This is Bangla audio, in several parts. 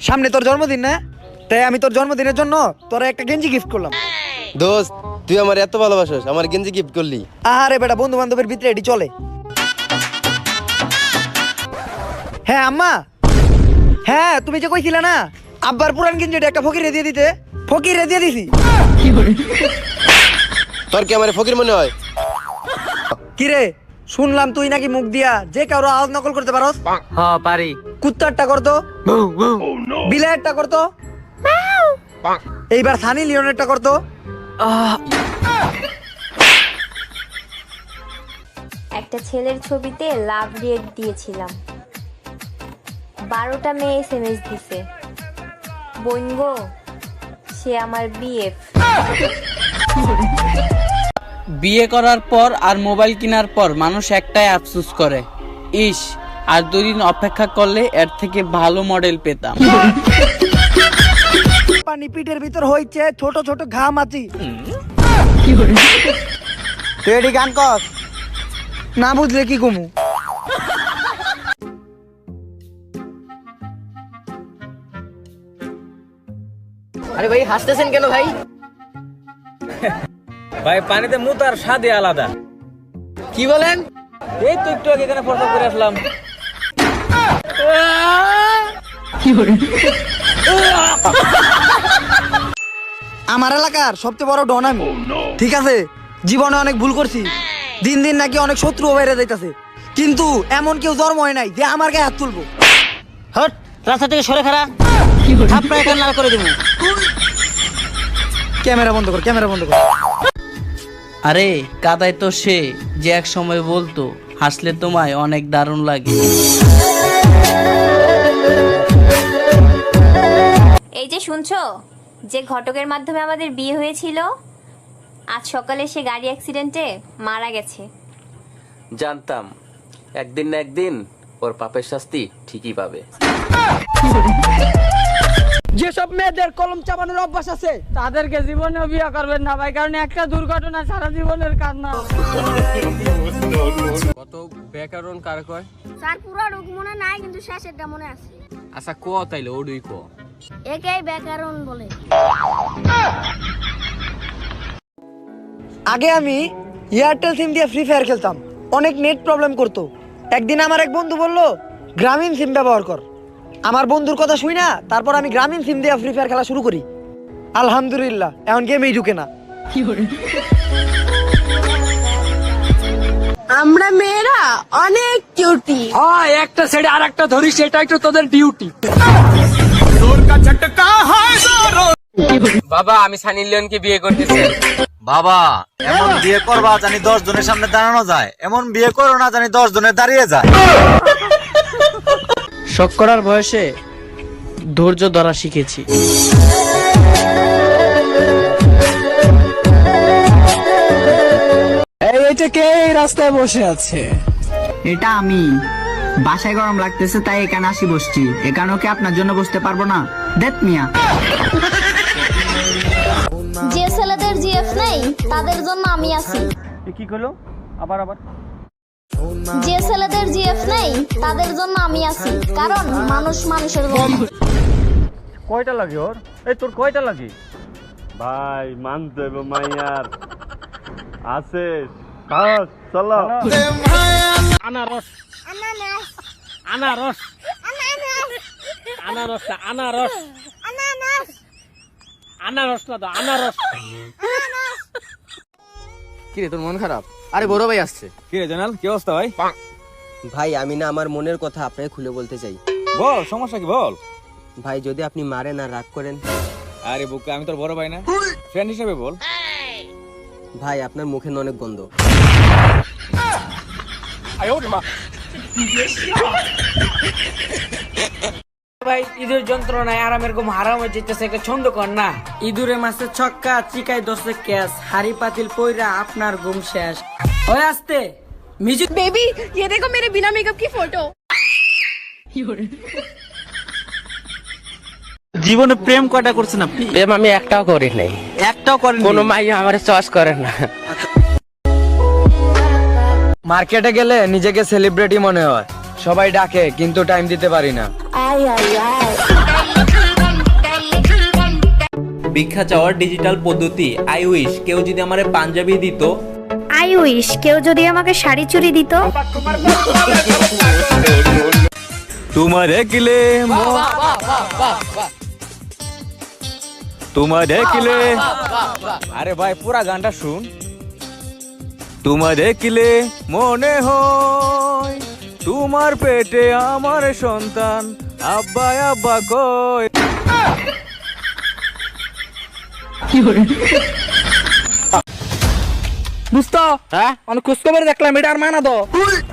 সামনে তোর জন্মদিন না, তাই আমি তোর জন্মদিনের জন্য তোরা একটা গেঞ্জি গিফট করলাম। দোস্ত তুই আমার এত ভালোবাসিস, আমার গেঞ্জি গিফট করলি। আরে বেটা, বন্ধু বান্ধবের ভিতরে এটি চলে। হ্যাঁ আম্মা, হ্যাঁ তুমি যে কইছিলে না আব্বার পুরান গেঞ্জিটা একটা ফকিরে দিয়ে দিতে, ফকিরে দিয়ে দিছি। তোর কি আমার ফকির মনে হয়? কিরে শুনলাম তুই নাকি মুখ দিয়া যে কারো আওয়াজ নকল করতে পারস? হ্যাঁ পারি। কুত্তারটা করতো, বিলাইয়েরটা করতো, এইবার সানি লিওনেরটা করতো। একটা ছেলের ছবিতে লাভ রিয়েক্ট দিয়েছিলাম, 12টা মেয়ে এসএমএস দিছে, বইনগো সে আমার বিএফ। বিয়ে করার পর আর মোবাইল কেনার পর মানুষ একটাই আফসোস করে, ইস আর 2 দিন অপেক্ষা করলে এর থেকে ভালো মডেল পেতাম। পানি পিঠের ভিতর হইছে ছোট ছোট ঘাম আছি। তুই এটি গান কর, না বুঝলে কি কমু। আরে ভাই হাসতেছেন কেন ভাই? ভাই পানিতে মুতার স্বাদই আলাদা। কি বলেন? এই তো একটু আগে এখানে প্রস্তাব করে আসলাম। আমার এলাকার সবচেয়ে বড় ডন আমি, ঠিক আছে? জীবনে অনেক ভুল করছি, দিন দিন নাকি অনেক শত্রু বেড়ে যাইতাছে, কিন্তু এমন কেউ জন্ম হয় নাই যে আমার গায়ে হাত তুলবো। হট, রাস্তা থেকে সরে খারা, থাপড়া এখানে লাল করে দেবো। ক্যামেরা বন্ধ কর, ক্যামেরা বন্ধ কর। আরে কাদায় তো সে যে এক সময় বলতো হাসলে তোমায় অনেক দারুণ লাগে। এই যে শুনছো, যে ঘটকের মাধ্যমে আমাদের বিয়ে হয়েছিল, আজ সকালে সে গাড়ি অ্যাক্সিডেন্টে মারা গেছে। জানতাম একদিন না একদিন ওর পাপের শাস্তি ঠিকই পাবে। যেসব মেয়েদের কলম চাপানোর অভ্যাস আছে তাদেরকে জীবনেও বিয়ে করবেন না ভাই, কারণ একটা দুর্ঘটনা সারা জীবনের কান্না। কত ব্যাকরণ কার কয়? স্যার পুরো রোগ মনে নাই, কিন্তু শেষেরটা মনে আছে। আচ্ছা ক তাইলে ওডুই ক। একেই ব্যাকরণ বলে। আগে আমি এয়ারটেল সিম দিয়ে ফ্রি ফায়ার খেলতাম, অনেক নেট প্রবলেম করতো। একদিন আমার এক বন্ধু বললো গ্রামীণ সিম ব্যবহার কর। আমার বন্ধুর কথা শুই না, তারপর আমি গ্রামীণ সিম দিয়ে ফ্রি ফায়ার খেলা শুরু করি। আলহামদুলিল্লাহ এখন গেমেই ঢুকে না। আমরা মেয়েরা অনেক কিউটি। একটা ছেড়ে আর একটা ধরিস, সেটা একটু তোদের ডিউটি। বাবা আমি সানি লিওনকে বিয়ে করতেছি। বাবা এমন বিয়ে করবা জানি 10 জনের সামনে দাঁড়ানো যায়, এমন বিয়ে করো না জানি 10 জনের দাঁড়িয়ে যায়। শখ করার বয়সে ধৈর্য ধরা শিখেছি। এইটা কে রাস্তায় বসে আছে? এটা আমি। বাসায় গরম লাগতেছে তাই এখানে আসি বসছি। এখানেও কি আপনার জন্য বসতে পারবো না? দেখ মিয়া। যে ছেলেদের জিএফ নেই তাদের জন্য আমি আছি। কি কইলো? আবার আবার যে ছেলেদের জিএফ নেই তাদের জন্য আমি আছি, কারণ মানুষ মানুষের জন্য। কয়টা লাগে ওর? এই তোর কয়টা লাগে? ভাই মানতে হবে মাইয়ার আছে। চলো আনারস আনারস আনারস আনারস আনারস না তো আনারস। কি রে তোর মন খারাপ? আরে বড় ভাই আসছে। কি রে জানাল, কি অবস্থা ভাই? ভাই আমি না আমার মনের কথা আপনাকে খুলে বলতে চাই। বল, সমস্যা কি বল। ভাই যদি আপনি মারেন আর রাগ করেন। আরে বুকে আমি তোর বড় ভাই না, ফ্রেন্ড হিসেবে বল। ভাই আপনার মুখে না অনেক গন্ধ। ভাই ঈদের যন্ত্রণায় আরামের ঘুম হারাম হয়ে যেতেছে, একটা ছন্দ কর না। ইঁদুরে মাছের ছক্কা, চিকাই 10 ক্যাশ, হাড়ি পাতিল পইরা আপনার ঘুম শেষ। ওই আসতে মিউজিক। बेबी ये देखो मेरे बिना मेकअप की फोटो। জীবনে প্রেম কয়টা করছেন আপনি? প্রেম আমি একটাও করি নাই। একটাও করেন? কোনো মাই আমার চয়েস করে না। মার্কেটে গেলে নিজেকে সেলিব্রিটি মনে হয়, সবাই ডাকে কিন্তু টাইম দিতে পারি না। आई आई आई ভিক্ষা চাওয়ার ডিজিটাল পদ্ধতি। আই উইশ কেউ যদি আমারে পাঞ্জাবি দিত। আই উইশ কেউ যদি আমাকে শাড়ি চুরি দিত। তোমার কিলে তোমার কিলে আরে ভাই পুরা গানটা শুন। তোমার কিলে মনে হয় তোমার পেটে আমার সন্তান, আব্বা আব্বা কই। বুঝতো হ্যাঁ অনেক খোঁজখবর দেখলাম এটা আর মানা দো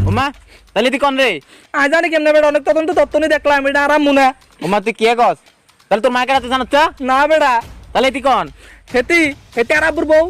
ওমা তাহলে তুই কোন রে? আজ জানি কেমনে বেটা অনেক তদন্ত তত্ত্ব নিয়ে দেখলাম এটা আরাম মুনা। ওমা তুই কে কস? তাহলে তোর মাকে রাতে জানাচ্ছ না বেটা তাহলে তুই কোন? হেতি হেতি আর আব্বুর বউ।